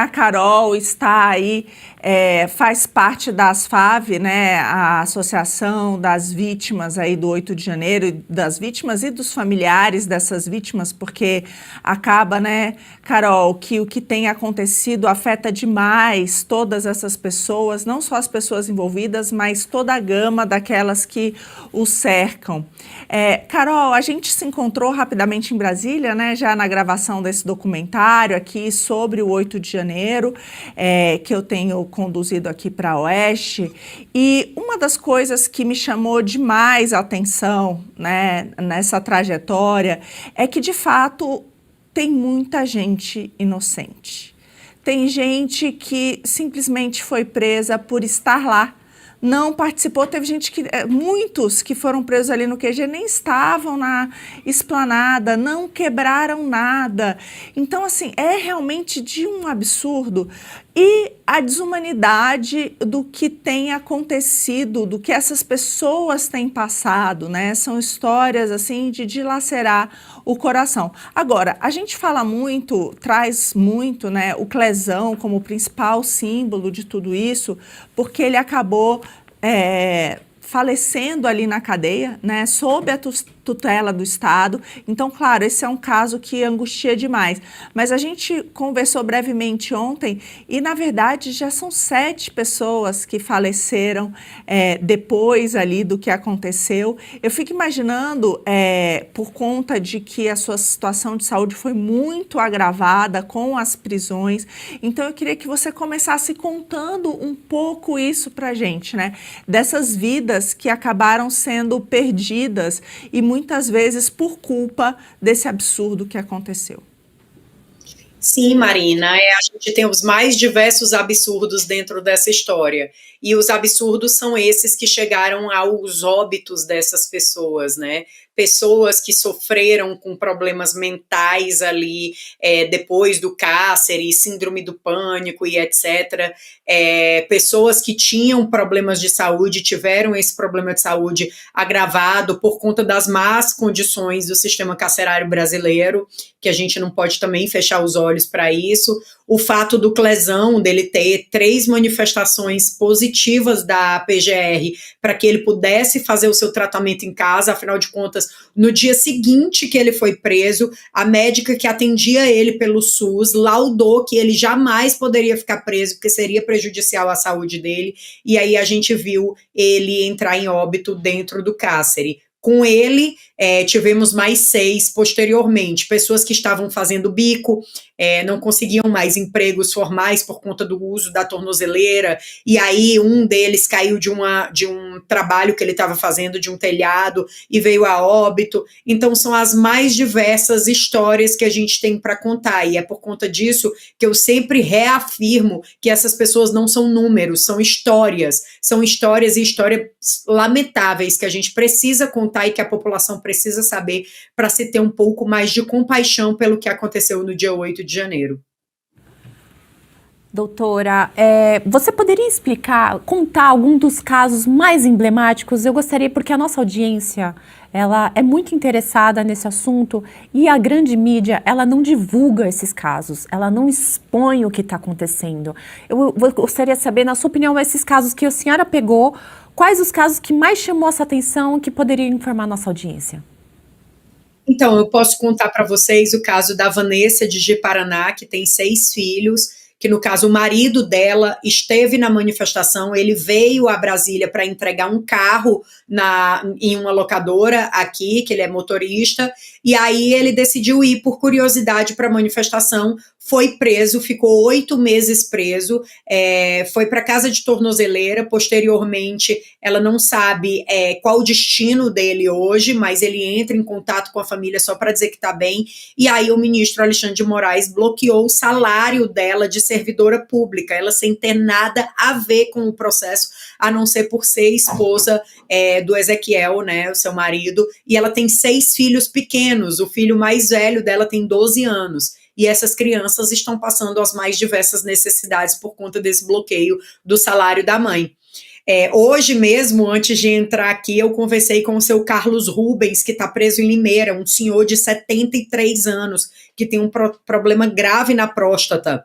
a Carol está aí, faz parte da ASFAV, né, a Associação das Vítimas aí do 8 de janeiro, das vítimas e dos familiares dessas vítimas, porque acaba, né, Carol, que o que tem acontecido afeta demais todas essas pessoas, não só as pessoas envolvidas, mas toda a gama daquelas que o cercam. Carol, a gente se encontrou rapidamente em Brasília, né, já na gravação desse documentário aqui sobre o 8 de janeiro, que eu tenho conduzido aqui para a Oeste, e uma das coisas que me chamou demais a atenção, né, nessa trajetória é que, de fato, tem muita gente inocente. Tem gente que simplesmente foi presa por estar lá, não participou. Teve gente muitos que foram presos ali no QG nem estavam na esplanada, não quebraram nada. Então, assim, é realmente de um absurdo. E a desumanidade do que tem acontecido, do que essas pessoas têm passado, né? São histórias, assim, de dilacerar o coração. Agora, a gente fala muito, traz muito, né, o Clezão como principal símbolo de tudo isso, porque ele acabou falecendo ali na cadeia, né, sob a tutela do Estado. Então, claro, esse é um caso que angustia demais. Mas a gente conversou brevemente ontem e, na verdade, já são 7 pessoas que faleceram depois ali do que aconteceu. Eu fico imaginando, por conta de que a sua situação de saúde foi muito agravada com as prisões. Então, eu queria que você começasse contando um pouco isso para a gente, né? Dessas vidas que acabaram sendo perdidas e muitas vezes por culpa desse absurdo que aconteceu. Sim, Marina, a gente tem os mais diversos absurdos dentro dessa história. E os absurdos são esses que chegaram aos óbitos dessas pessoas, né? Pessoas que sofreram com problemas mentais ali depois do cárcere, síndrome do pânico e etc. Pessoas que tinham problemas de saúde, tiveram esse problema de saúde agravado por conta das más condições do sistema carcerário brasileiro, que a gente não pode também fechar os olhos para isso. O fato do Clezão, dele ter 3 manifestações positivas da PGR para que ele pudesse fazer o seu tratamento em casa, afinal de contas, no dia seguinte que ele foi preso, a médica que atendia ele pelo SUS laudou que ele jamais poderia ficar preso, porque seria prejudicial à saúde dele, e aí a gente viu ele entrar em óbito dentro do cárcere. Com ele, tivemos mais 6 posteriormente, pessoas que estavam fazendo bico, não conseguiam mais empregos formais por conta do uso da tornozeleira, e aí um deles caiu de um trabalho que ele estava fazendo, de um telhado, e veio a óbito. Então são as mais diversas histórias que a gente tem para contar, e é por conta disso que eu sempre reafirmo que essas pessoas não são números, são histórias e histórias lamentáveis que a gente precisa contar e que a população precisa saber para se ter um pouco mais de compaixão pelo que aconteceu no dia 8 de janeiro. Doutora, você poderia contar algum dos casos mais emblemáticos? Eu gostaria, porque a nossa audiência, ela é muito interessada nesse assunto e a grande mídia, ela não divulga esses casos, ela não expõe o que está acontecendo. Eu gostaria de saber, na sua opinião, esses casos que a senhora pegou, quais os casos que mais chamou essa atenção que poderia informar a nossa audiência? Então, eu posso contar para vocês o caso da Vanessa de Ji-Paraná, que tem 6 filhos, que no caso o marido dela esteve na manifestação, ele veio a Brasília para entregar um carro em uma locadora aqui, que ele é motorista, e aí ele decidiu ir por curiosidade para a manifestação, foi preso, ficou 8 meses preso, foi para casa de tornozeleira, posteriormente ela não sabe qual o destino dele hoje, mas ele entra em contato com a família só para dizer que está bem, e aí o ministro Alexandre de Moraes bloqueou o salário dela de servidora pública, ela sem ter nada a ver com o processo, a não ser por ser esposa do Ezequiel, né, o seu marido, e ela tem 6 filhos pequenos, o filho mais velho dela tem 12 anos, e essas crianças estão passando as mais diversas necessidades por conta desse bloqueio do salário da mãe. Hoje mesmo, antes de entrar aqui, eu conversei com o seu Carlos Rubens, que está preso em Limeira, um senhor de 73 anos, que tem um problema grave na próstata.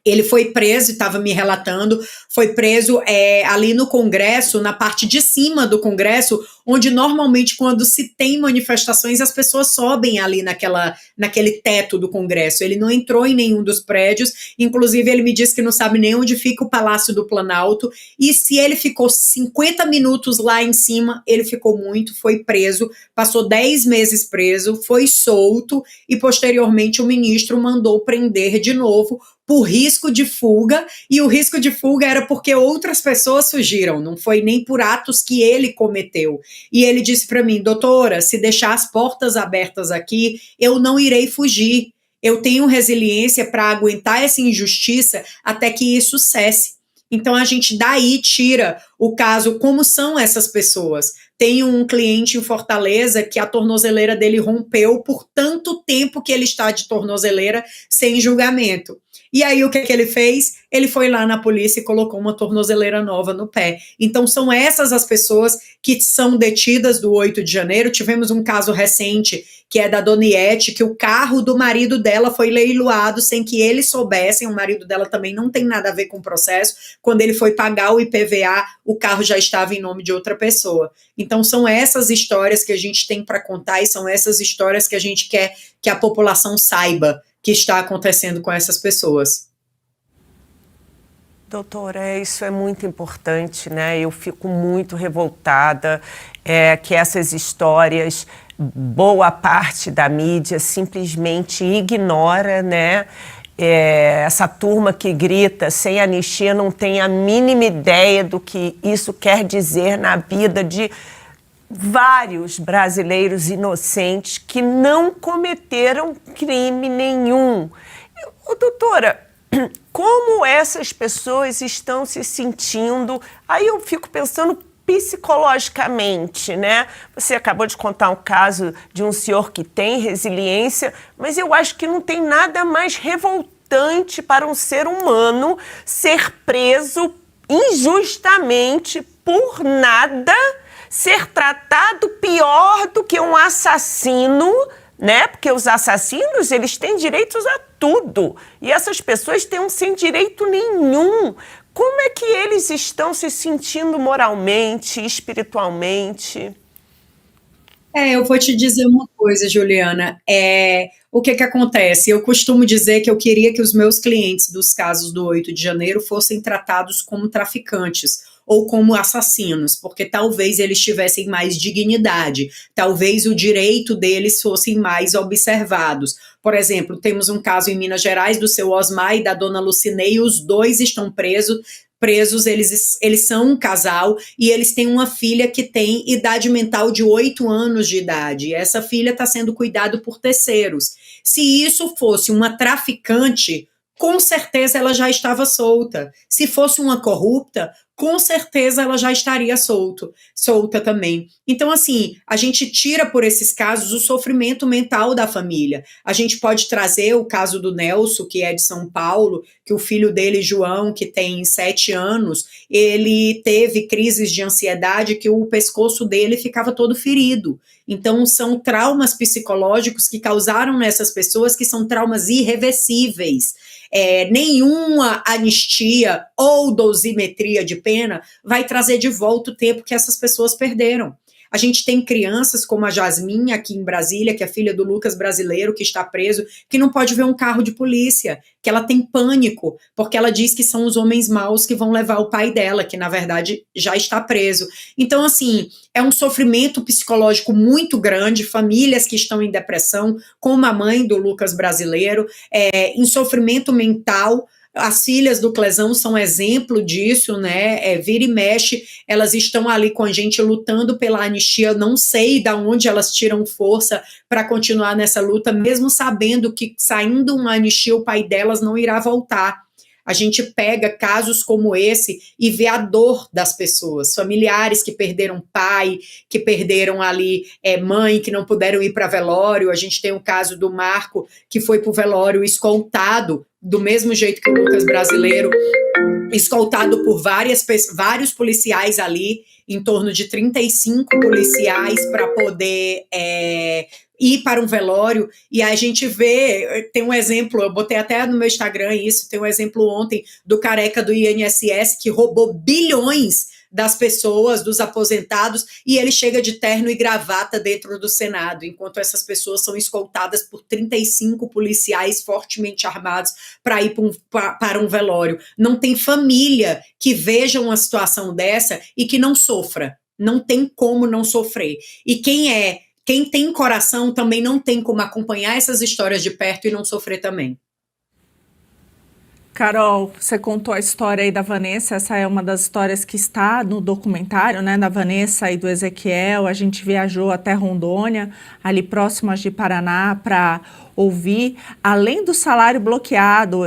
Ele foi preso, estava me relatando, foi preso ali no Congresso, na parte de cima do Congresso, onde normalmente quando se tem manifestações as pessoas sobem ali naquele teto do Congresso. Ele não entrou em nenhum dos prédios, inclusive ele me disse que não sabe nem onde fica o Palácio do Planalto, e se ele ficou 50 minutos lá em cima, ele ficou muito, foi preso, passou 10 meses preso, foi solto, e posteriormente o ministro mandou prender de novo, por risco de fuga, e o risco de fuga era porque outras pessoas fugiram, não foi nem por atos que ele cometeu. E ele disse para mim: doutora, se deixar as portas abertas aqui, eu não irei fugir. Eu tenho resiliência para aguentar essa injustiça até que isso cesse. Então a gente daí tira o caso, como são essas pessoas. Tem um cliente em Fortaleza que a tornozeleira dele rompeu por tanto tempo que ele está de tornozeleira sem julgamento. E aí o que ele fez? Ele foi lá na polícia e colocou uma tornozeleira nova no pé. Então são essas as pessoas que são detidas do 8 de janeiro. Tivemos um caso recente, que é da Dona Iete, que o carro do marido dela foi leiloado sem que eles soubessem. O marido dela também não tem nada a ver com o processo. Quando ele foi pagar o IPVA, o carro já estava em nome de outra pessoa. Então são essas histórias que a gente tem para contar, e são essas histórias que a gente quer que a população saiba que está acontecendo com essas pessoas. Doutora, isso é muito importante, né? Eu fico muito revoltada que essas histórias, boa parte da mídia simplesmente ignora, né? Essa turma que grita sem anistia não tem a mínima ideia do que isso quer dizer na vida de vários brasileiros inocentes que não cometeram crime nenhum. Doutora, como essas pessoas estão se sentindo? Aí eu fico pensando psicologicamente, né? Você acabou de contar um caso de um senhor que tem resiliência, mas eu acho que não tem nada mais revoltante para um ser humano ser preso injustamente por nada, ser tratado pior do que um assassino, né? Porque os assassinos, eles têm direitos a tudo. E essas pessoas têm sem direito nenhum. Como é que eles estão se sentindo moralmente, espiritualmente? Eu vou te dizer uma coisa, Juliana. O que acontece? Eu costumo dizer que eu queria que os meus clientes dos casos do 8 de janeiro fossem tratados como traficantes ou como assassinos, porque talvez eles tivessem mais dignidade, talvez o direito deles fossem mais observados. Por exemplo, temos um caso em Minas Gerais do seu Osmar e da dona Lucinei, os dois estão presos, eles são um casal e eles têm uma filha que tem idade mental de 8 anos de idade. E essa filha está sendo cuidada por terceiros. Se isso fosse uma traficante, com certeza ela já estava solta. Se fosse uma corrupta, com certeza ela já estaria solta também. Então, assim, a gente tira por esses casos o sofrimento mental da família. A gente pode trazer o caso do Nelson, que é de São Paulo, que o filho dele, João, que tem 7 anos, ele teve crises de ansiedade que o pescoço dele ficava todo ferido. Então, são traumas psicológicos que causaram nessas pessoas, que são traumas irreversíveis. Nenhuma anistia ou dosimetria de pena vai trazer de volta o tempo que essas pessoas perderam. A gente tem crianças como a Jasmine aqui em Brasília, que é filha do Lucas brasileiro, que está preso, que não pode ver um carro de polícia, que ela tem pânico, porque ela diz que são os homens maus que vão levar o pai dela, que na verdade já está preso. Então, assim, é um sofrimento psicológico muito grande, famílias que estão em depressão, como a mãe do Lucas brasileiro, em sofrimento mental. As filhas do Clesão são exemplo disso, né? Vira e mexe, elas estão ali com a gente lutando pela anistia. Eu não sei de onde elas tiram força para continuar nessa luta, mesmo sabendo que saindo uma anistia, o pai delas não irá voltar. A gente pega casos como esse e vê a dor das pessoas, familiares que perderam pai, que perderam ali mãe, que não puderam ir para velório. A gente tem o caso do Marco, que foi para o velório escoltado do mesmo jeito que o Lucas Brasileiro, escoltado por vários policiais ali, em torno de 35 policiais para poder ir para um velório. E a gente vê, tem um exemplo, eu botei até no meu Instagram isso, tem um exemplo ontem do careca do INSS que roubou bilhões das pessoas, dos aposentados, e ele chega de terno e gravata dentro do Senado, enquanto essas pessoas são escoltadas por 35 policiais fortemente armados para ir para um velório. Não tem família que veja uma situação dessa e que não sofra. Não tem como não sofrer. E quem tem coração também não tem como acompanhar essas histórias de perto e não sofrer também. Carol, você contou a história aí da Vanessa, essa é uma das histórias que está no documentário, né, da Vanessa e do Ezequiel. A gente viajou até Rondônia, ali próximo de Paraná, para ouvir. Além do salário bloqueado,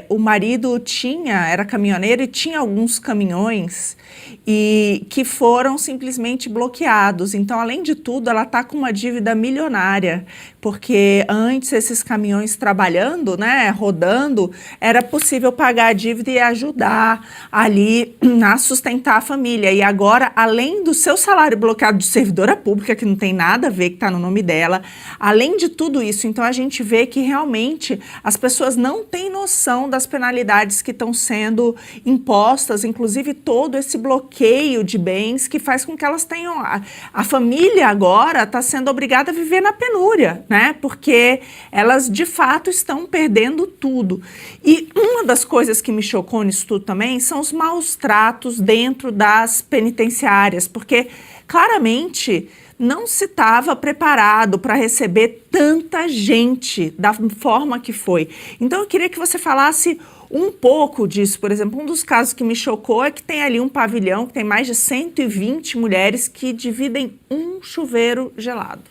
o marido era caminhoneiro e tinha alguns caminhões e que foram simplesmente bloqueados. Então, além de tudo, ela está com uma dívida milionária, porque antes esses caminhões trabalhando, né, rodando, era possível pagar a dívida e ajudar ali a sustentar a família. E agora, além do seu salário bloqueado de servidora pública, que não tem nada a ver, que está no nome dela, além de tudo isso, então a gente vê que realmente as pessoas não têm noção das penalidades que estão sendo impostas, inclusive todo esse bloqueio de bens que faz com que elas tenham... A família agora está sendo obrigada a viver na penúria, né? Porque elas de fato estão perdendo tudo. E uma das coisas que me chocou nisso tudo também são os maus tratos dentro das penitenciárias, porque claramente não se estava preparado para receber tanta gente da forma que foi. Então eu queria que você falasse um pouco disso. Por exemplo, um dos casos que me chocou é que tem ali um pavilhão que tem mais de 120 mulheres que dividem um chuveiro gelado.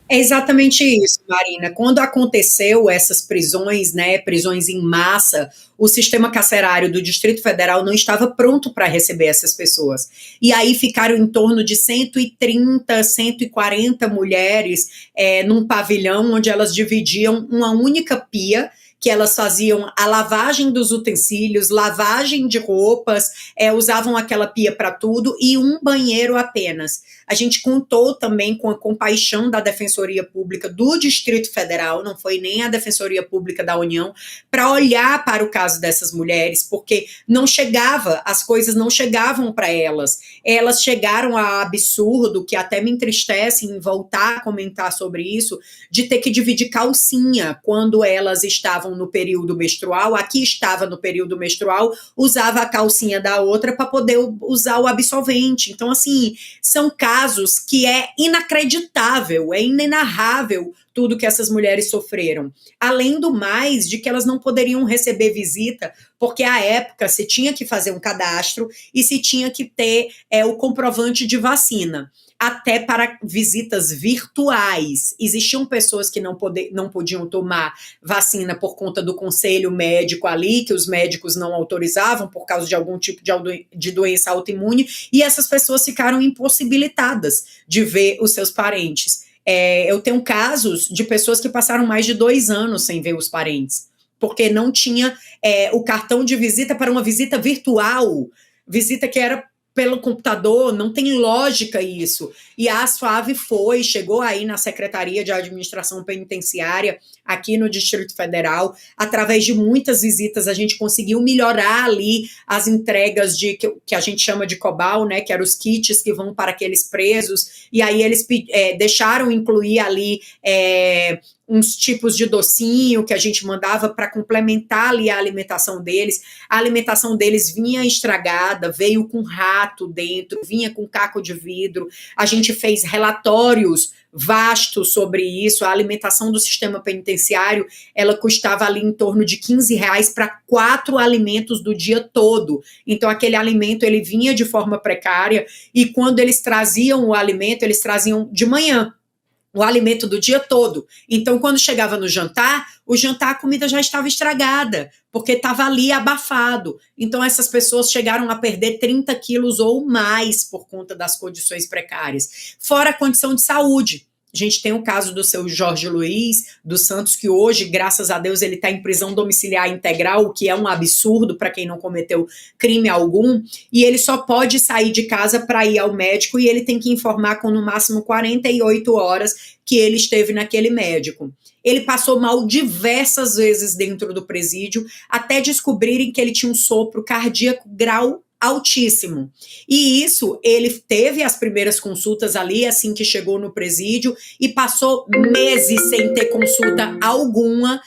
É exatamente isso, Marina. Quando aconteceu essas prisões, né, prisões em massa, o sistema carcerário do Distrito Federal não estava pronto para receber essas pessoas. E aí ficaram em torno de 130, 140 mulheres num pavilhão onde elas dividiam uma única pia, que elas faziam a lavagem dos utensílios, lavagem de roupas, usavam aquela pia para tudo e um banheiro apenas. A gente contou também com a compaixão da Defensoria Pública do Distrito Federal, não foi nem a Defensoria Pública da União, para olhar para o caso dessas mulheres, porque as coisas não chegavam para elas. Elas chegaram a absurdo, que até me entristece em voltar a comentar sobre isso, de ter que dividir calcinha quando elas estavam no período menstrual. Aqui estava no período menstrual, usava a calcinha da outra para poder usar o absorvente. Então, assim, são casos que é inacreditável, é inenarrável tudo que essas mulheres sofreram. Além do mais, de que elas não poderiam receber visita, porque à época se tinha que fazer um cadastro e se tinha que ter o comprovante de vacina. Até para visitas virtuais. Existiam pessoas que não podiam tomar vacina por conta do conselho médico ali, que os médicos não autorizavam por causa de algum tipo de doença autoimune, e essas pessoas ficaram impossibilitadas de ver os seus parentes. Eu tenho casos de pessoas que passaram mais de 2 anos sem ver os parentes, porque não tinha o cartão de visita para uma visita virtual, visita que era pelo computador, não tem lógica isso. E a ASFAV chegou aí na Secretaria de Administração Penitenciária, aqui no Distrito Federal, através de muitas visitas, a gente conseguiu melhorar ali as entregas que a gente chama de COBAL, né, que eram os kits que vão para aqueles presos, e aí eles deixaram incluir ali uns tipos de docinho que a gente mandava para complementar ali a alimentação deles. A alimentação deles vinha estragada, veio com rato dentro, vinha com caco de vidro. A gente fez relatórios vastos sobre isso. A alimentação do sistema penitenciário, ela custava ali em torno de R$15 para 4 alimentos do dia todo. Então, aquele alimento, ele vinha de forma precária, e quando eles traziam o alimento, eles traziam de manhã, o alimento do dia todo. Então, quando chegava no jantar, a comida já estava estragada, porque estava ali abafado. Então, essas pessoas chegaram a perder 30 quilos ou mais por conta das condições precárias. Fora a condição de saúde. A gente tem o caso do seu Jorge Luiz dos Santos, que hoje, graças a Deus, ele está em prisão domiciliar integral, o que é um absurdo para quem não cometeu crime algum, e ele só pode sair de casa para ir ao médico e ele tem que informar com no máximo 48 horas que ele esteve naquele médico. Ele passou mal diversas vezes dentro do presídio, até descobrirem que ele tinha um sopro cardíaco grau altíssimo. E isso, ele teve as primeiras consultas ali, assim que chegou no presídio, e passou meses sem ter consulta alguma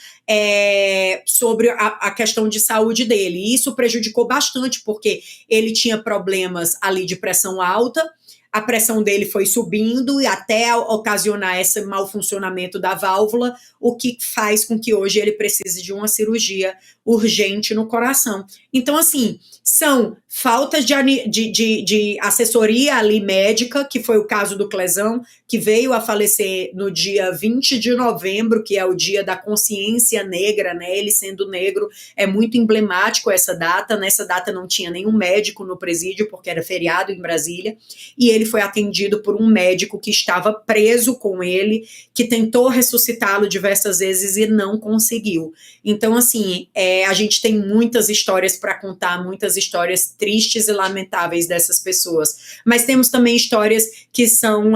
sobre a questão de saúde dele. E isso prejudicou bastante, porque ele tinha problemas ali de pressão alta, a pressão dele foi subindo e até ocasionar esse mau funcionamento da válvula, o que faz com que hoje ele precise de uma cirurgia urgente no coração. Então, assim, são faltas de assessoria ali médica, que foi o caso do Clezão, que veio a falecer no dia 20 de novembro, que é o dia da consciência negra, né? Ele sendo negro, é muito emblemático essa data. Nessa data não tinha nenhum médico no presídio, porque era feriado em Brasília, e ele foi atendido por um médico que estava preso com ele, que tentou ressuscitá-lo diversas vezes e não conseguiu. Então, assim, a gente tem muitas histórias para contar, muitas histórias tristes e lamentáveis dessas pessoas, mas temos também histórias que são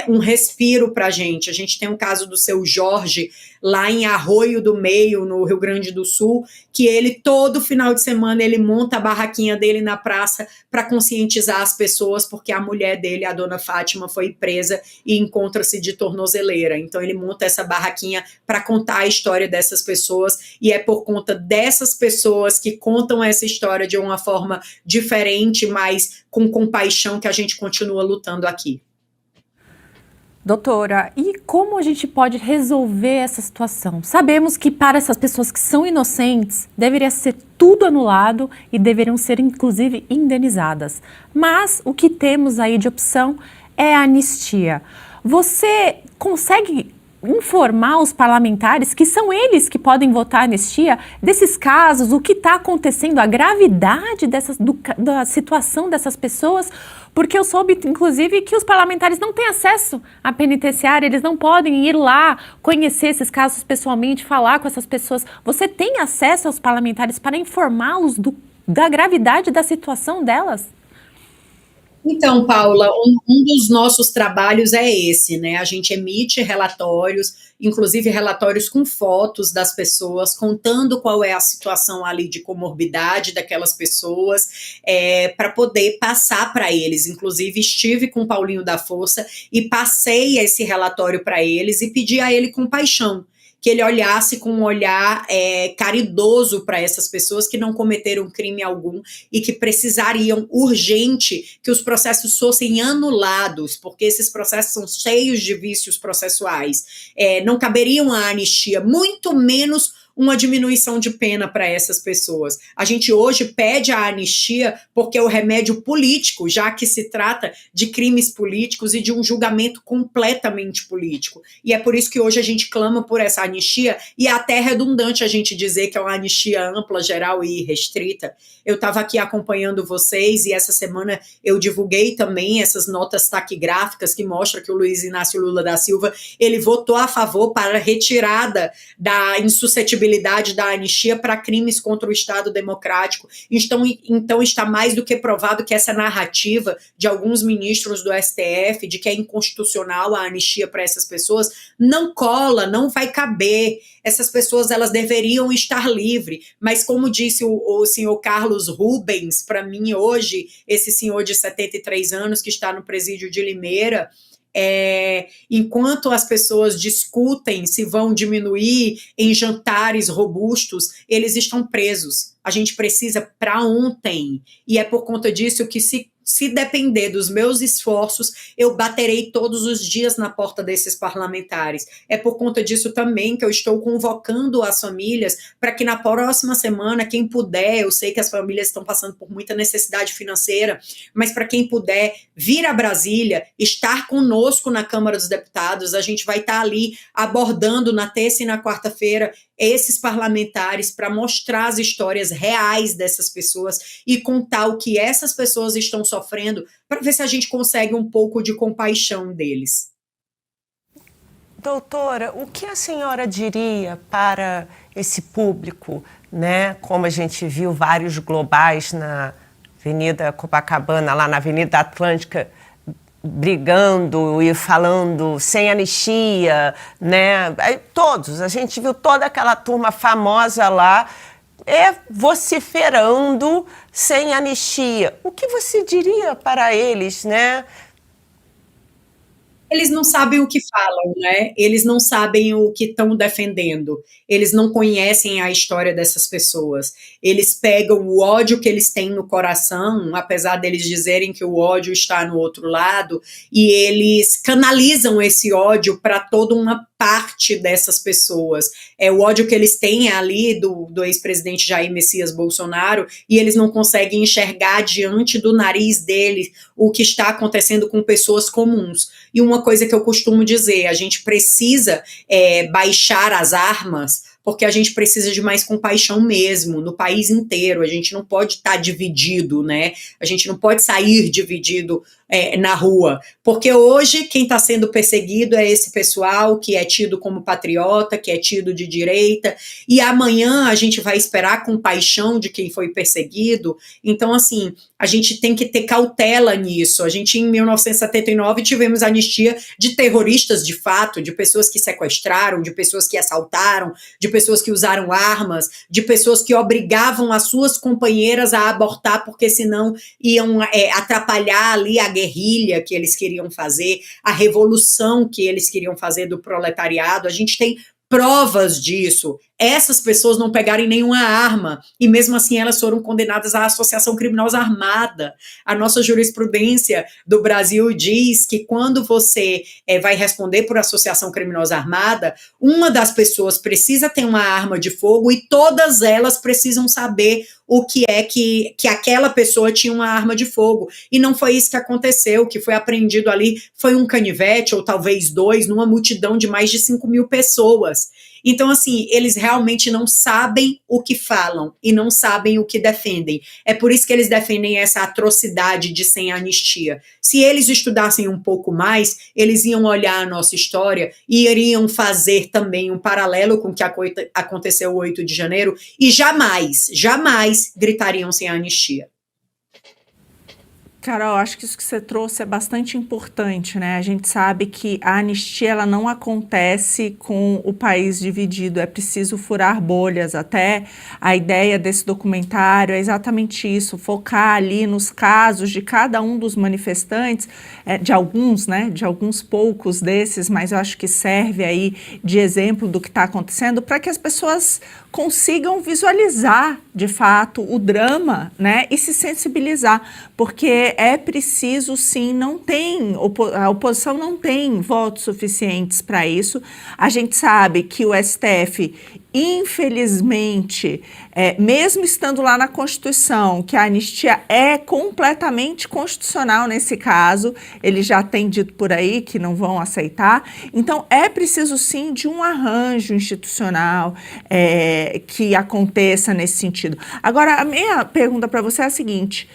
um respiro para a gente. A gente tem o caso do seu Jorge, lá em Arroio do Meio, no Rio Grande do Sul, que ele, todo final de semana, ele monta a barraquinha dele na praça para conscientizar as pessoas, porque a mulher dele, a dona Fátima, foi presa e encontra-se de tornozeleira. Então ele monta essa barraquinha para contar a história dessas pessoas, e é por conta dessas pessoas que contam essa história de uma forma diferente, mas com compaixão, que a gente continua lutando aqui. Doutora, e como a gente pode resolver essa situação? Sabemos que para essas pessoas que são inocentes, deveria ser tudo anulado e deveriam ser, inclusive, indenizadas. Mas o que temos aí de opção é a anistia. Você consegue informar os parlamentares, que são eles que podem votar anistia, desses casos, o que está acontecendo, a gravidade da situação dessas pessoas? Porque eu soube, inclusive, que os parlamentares não têm acesso à penitenciária, eles não podem ir lá conhecer esses casos pessoalmente, falar com essas pessoas. Você tem acesso aos parlamentares para informá-los da gravidade da situação delas? Então, Paula, um dos nossos trabalhos é esse, né? A gente emite relatórios, inclusive relatórios com fotos das pessoas, contando qual é a situação ali de comorbidade daquelas pessoas, para poder passar para eles. Inclusive, estive com o Paulinho da Força e passei esse relatório para eles e pedi a ele compaixão, que ele olhasse com um olhar caridoso para essas pessoas que não cometeram crime algum e que precisariam urgente que os processos fossem anulados, porque esses processos são cheios de vícios processuais. Não caberiam a anistia, muito menos uma diminuição de pena para essas pessoas. A gente hoje pede a anistia porque é o remédio político, já que se trata de crimes políticos e de um julgamento completamente político. E é por isso que hoje a gente clama por essa anistia, e é até redundante a gente dizer que é uma anistia ampla, geral e restrita. Eu estava aqui acompanhando vocês e essa semana eu divulguei também essas notas taquigráficas que mostram que o Luiz Inácio Lula da Silva, ele votou a favor para a retirada da insuscetibilidade da anistia para crimes contra o Estado democrático. Então está mais do que provado que essa narrativa de alguns ministros do STF de que é inconstitucional a anistia para essas pessoas não cola, não vai caber. Essas pessoas, elas deveriam estar livres, mas como disse o senhor Carlos Rubens, para mim hoje, esse senhor de 73 anos que está no presídio de Limeira, enquanto as pessoas discutem se vão diminuir em jantares robustos, eles estão presos. A gente precisa para ontem, e é por conta disso que se depender dos meus esforços, eu baterei todos os dias na porta desses parlamentares. É por conta disso também que eu estou convocando as famílias para que na próxima semana, quem puder, eu sei que as famílias estão passando por muita necessidade financeira, mas para quem puder vir a Brasília, estar conosco na Câmara dos Deputados, a gente vai estar ali abordando na terça e na quarta-feira esses parlamentares para mostrar as histórias reais dessas pessoas e contar o que essas pessoas estão sofrendo, para ver se a gente consegue um pouco de compaixão deles. Doutora, o que a senhora diria para esse público, né? Como a gente viu vários globais na Avenida Copacabana, lá na Avenida Atlântica, brigando e falando sem anistia, né? Todos, a gente viu toda aquela turma famosa lá vociferando sem anistia. O que você diria para eles, né? Eles não sabem o que falam, né? Eles não sabem o que estão defendendo. Eles não conhecem a história dessas pessoas. Eles pegam o ódio que eles têm no coração, apesar deles dizerem que o ódio está no outro lado, e eles canalizam esse ódio para toda uma parte dessas pessoas. O ódio que eles têm ali do ex-presidente Jair Messias Bolsonaro, e eles não conseguem enxergar diante do nariz deles o que está acontecendo com pessoas comuns. E uma coisa que eu costumo dizer, a gente precisa baixar as armas, porque a gente precisa de mais compaixão mesmo, no país inteiro. A gente não pode estar dividido, né? A gente não pode sair dividido na rua, porque hoje quem está sendo perseguido é esse pessoal que é tido como patriota, que é tido de direita, e amanhã a gente vai esperar compaixão de quem foi perseguido. Então, assim, a gente tem que ter cautela nisso. A gente, em 1979, tivemos anistia de terroristas de fato, de pessoas que sequestraram, de pessoas que assaltaram, de pessoas que usaram armas, de pessoas que obrigavam as suas companheiras a abortar, porque senão iam atrapalhar ali a guerrilha que eles queriam fazer, a revolução que eles queriam fazer do proletariado. A gente tem provas disso. Essas pessoas não pegaram nenhuma arma, e mesmo assim elas foram condenadas à associação criminosa armada. A nossa jurisprudência do Brasil diz que quando você vai responder por associação criminosa armada, uma das pessoas precisa ter uma arma de fogo e todas elas precisam saber o que é que aquela pessoa tinha uma arma de fogo. E não foi isso que aconteceu. O que foi apreendido ali foi um canivete, ou talvez dois, numa multidão de mais de 5.000 pessoas. Então, assim, eles realmente não sabem o que falam e não sabem o que defendem. É por isso que eles defendem essa atrocidade de sem anistia. Se eles estudassem um pouco mais, eles iam olhar a nossa história e iriam fazer também um paralelo com o que aconteceu o 8 de janeiro e jamais gritariam sem anistia. Carol, acho que isso que você trouxe é bastante importante, né? A gente sabe que a anistia ela não acontece com o país dividido, é preciso furar bolhas. Até a ideia desse documentário é exatamente isso, focar ali nos casos de cada um dos manifestantes, de alguns, né? De alguns poucos desses, mas eu acho que serve aí de exemplo do que está acontecendo para que as pessoas consigam visualizar, de fato, o drama, né? E se sensibilizar, porque é preciso, sim, a oposição não tem votos suficientes para isso. A gente sabe que o STF, infelizmente, mesmo estando lá na Constituição, que a anistia é completamente constitucional nesse caso, ele já tem dito por aí que não vão aceitar. Então, é preciso, sim, de um arranjo institucional que aconteça nesse sentido. Agora, a minha pergunta para você é a seguinte: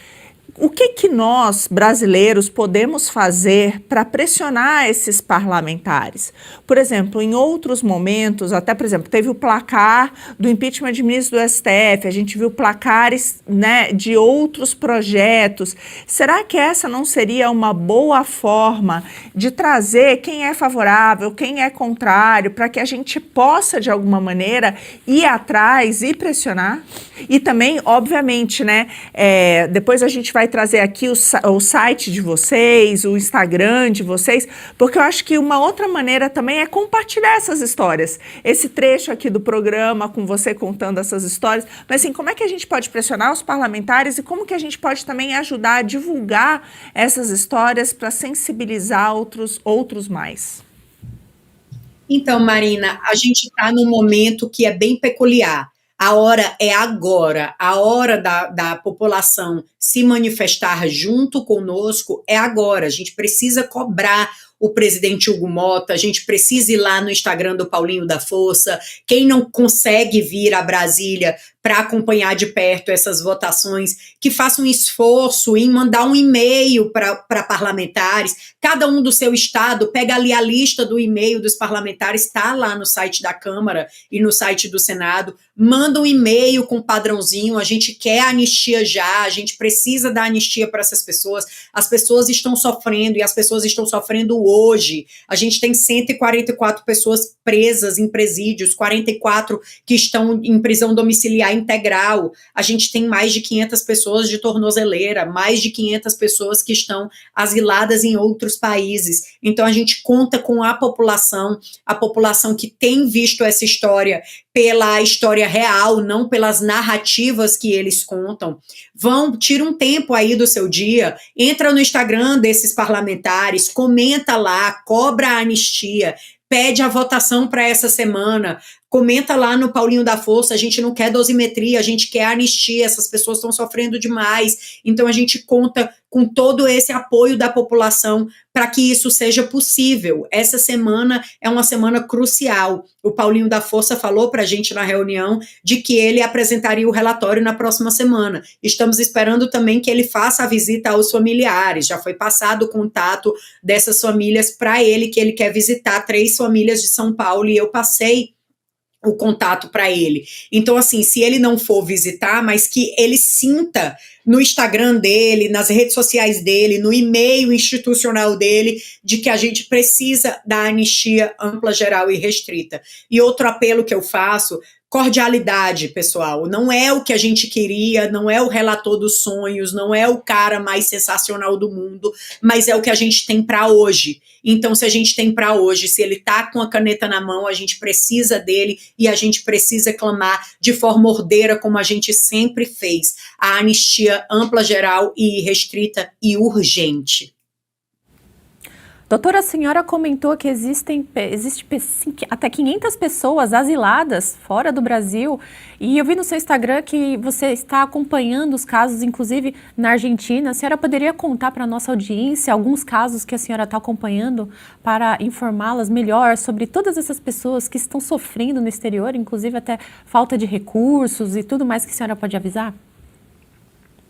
o que nós, brasileiros, podemos fazer para pressionar esses parlamentares? Por exemplo, em outros momentos, até, por exemplo, teve o placar do impeachment de ministro do STF, a gente viu placares, né, de outros projetos. Será que essa não seria uma boa forma de trazer quem é favorável, quem é contrário, para que a gente possa, de alguma maneira, ir atrás e pressionar? E também, obviamente, né, depois a gente vai trazer aqui o site de vocês, o Instagram de vocês, porque eu acho que uma outra maneira também é compartilhar essas histórias. Esse trecho aqui do programa, com você contando essas histórias, mas assim, como é que a gente pode pressionar os parlamentares e como que a gente pode também ajudar a divulgar essas histórias para sensibilizar outros mais? Então, Marina, a gente está num momento que é bem peculiar. A hora é agora, a hora da população se manifestar junto conosco é agora. A gente precisa cobrar o presidente Hugo Mota, a gente precisa ir lá no Instagram do Paulinho da Força. Quem não consegue vir a Brasília para acompanhar de perto essas votações, que faça um esforço em mandar um e-mail para parlamentares, cada um do seu estado, pega ali a lista do e-mail dos parlamentares, está lá no site da Câmara e no site do Senado, manda um e-mail com padrãozinho, a gente quer anistia já, a gente precisa da anistia para essas pessoas, as pessoas estão sofrendo e as pessoas estão sofrendo hoje, a gente tem 144 pessoas presas em presídios, 44 que estão em prisão domiciliar integral, a gente tem mais de 500 pessoas de tornozeleira, mais de 500 pessoas que estão asiladas em outros países, então a gente conta com a população que tem visto essa história pela história real, não pelas narrativas que eles contam. Tira um tempo aí do seu dia, entra no Instagram desses parlamentares, comenta lá, cobra a anistia, pede a votação para essa semana, comenta lá no Paulinho da Força, a gente não quer dosimetria, a gente quer anistia, essas pessoas estão sofrendo demais, então a gente conta com todo esse apoio da população para que isso seja possível. Essa semana é uma semana crucial. O Paulinho da Força falou para a gente na reunião de que ele apresentaria o relatório na próxima semana. Estamos esperando também que ele faça a visita aos familiares, já foi passado o contato dessas famílias para ele, que ele quer visitar 3 famílias de São Paulo, e eu passei o contato para ele. Então, assim, se ele não for visitar, mas que ele sinta no Instagram dele, nas redes sociais dele, no e-mail institucional dele, de que a gente precisa da anistia ampla, geral e restrita. E outro apelo que eu faço: cordialidade, pessoal, não é o que a gente queria, não é o relator dos sonhos, não é o cara mais sensacional do mundo, mas é o que a gente tem para hoje. Então, se a gente tem para hoje, se ele está com a caneta na mão, a gente precisa dele e a gente precisa clamar de forma ordeira, como a gente sempre fez, a anistia ampla, geral e restrita e urgente. Doutora, a senhora comentou que existe até 500 pessoas asiladas fora do Brasil, e eu vi no seu Instagram que você está acompanhando os casos, inclusive na Argentina. A senhora poderia contar para a nossa audiência alguns casos que a senhora está acompanhando para informá-las melhor sobre todas essas pessoas que estão sofrendo no exterior, inclusive até falta de recursos e tudo mais que a senhora pode avisar?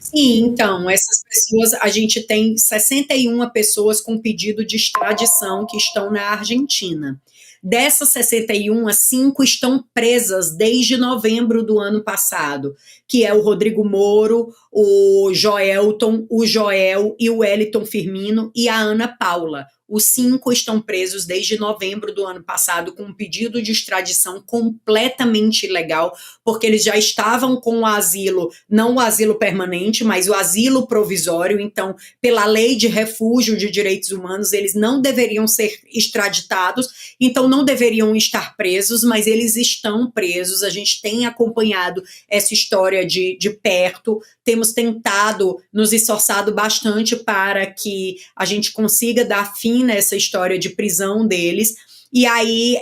Sim, então, essas pessoas, a gente tem 61 pessoas com pedido de extradição que estão na Argentina. Dessas 61, 5 estão presas desde novembro do ano passado, que é o Rodrigo Moro, o Joelton, o Joel e o Wellington Firmino e a Ana Paula. Os 5 estão presos desde novembro do ano passado com um pedido de extradição completamente ilegal, porque eles já estavam com o asilo, não o asilo permanente, mas o asilo provisório. Então, pela lei de refúgio de direitos humanos, eles não deveriam ser extraditados, então não deveriam estar presos, mas eles estão presos. A gente tem acompanhado essa história de perto, temos tentado, nos esforçado bastante para que a gente consiga dar fim nessa história de prisão deles, e aí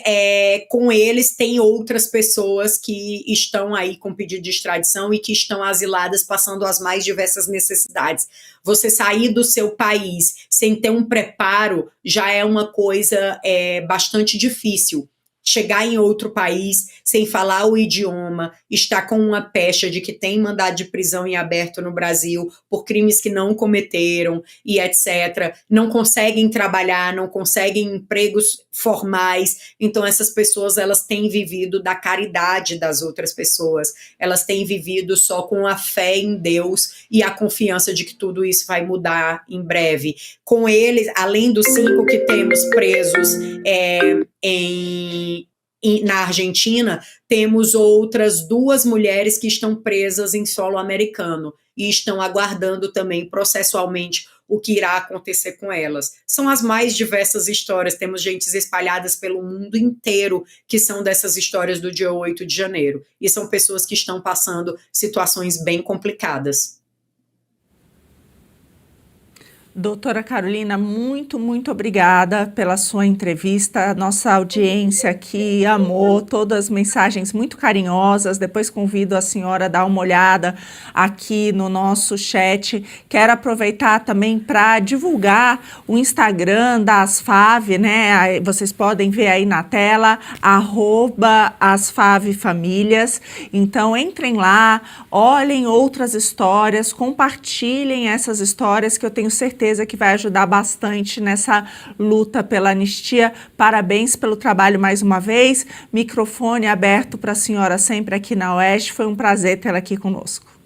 com eles tem outras pessoas que estão aí com pedido de extradição e que estão asiladas, passando as mais diversas necessidades. Você sair do seu país sem ter um preparo já é uma coisa bastante difícil. Chegar em outro país sem falar o idioma, estar com uma pecha de que tem mandado de prisão em aberto no Brasil por crimes que não cometeram e etc. Não conseguem trabalhar, não conseguem empregos formais. Então essas pessoas, elas têm vivido da caridade das outras pessoas. Elas têm vivido só com a fé em Deus e a confiança de que tudo isso vai mudar em breve. Com eles, além dos 5 que temos presos na Argentina, temos outras 2 mulheres que estão presas em solo americano e estão aguardando também processualmente o que irá acontecer com elas. São as mais diversas histórias, temos gente espalhadas pelo mundo inteiro que são dessas histórias do dia 8 de janeiro, e são pessoas que estão passando situações bem complicadas. Doutora Carolina, muito, muito obrigada pela sua entrevista. Nossa audiência aqui amou todas as mensagens muito carinhosas. Depois convido a senhora a dar uma olhada aqui no nosso chat. Quero aproveitar também para divulgar o Instagram da Asfav, né? Vocês podem ver aí na tela, @AsfavFamílias. Então, entrem lá, olhem outras histórias, compartilhem essas histórias que eu tenho certeza que vai ajudar bastante nessa luta pela anistia. Parabéns pelo trabalho mais uma vez. Microfone aberto para a senhora sempre aqui na Oeste. Foi um prazer tê-la aqui conosco.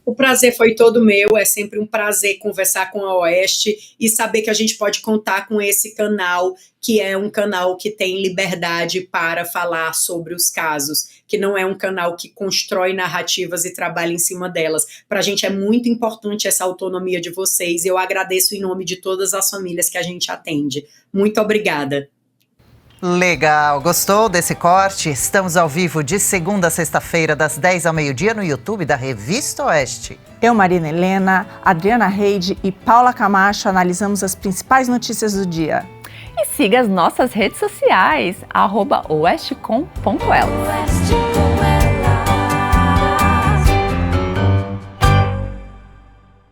O prazer foi todo meu, é sempre um prazer conversar com a Oeste e saber que a gente pode contar com esse canal, que é um canal que tem liberdade para falar sobre os casos, que não é um canal que constrói narrativas e trabalha em cima delas. Para a gente é muito importante essa autonomia de vocês, e eu agradeço em nome de todas as famílias que a gente atende. Muito obrigada. Legal, gostou desse corte? Estamos ao vivo de segunda a sexta-feira, das 10 ao meio-dia, no YouTube da Revista Oeste. Eu, Marina Helena, Adriana Reide e Paula Camacho analisamos as principais notícias do dia. E siga as nossas redes sociais, @oestecom.el.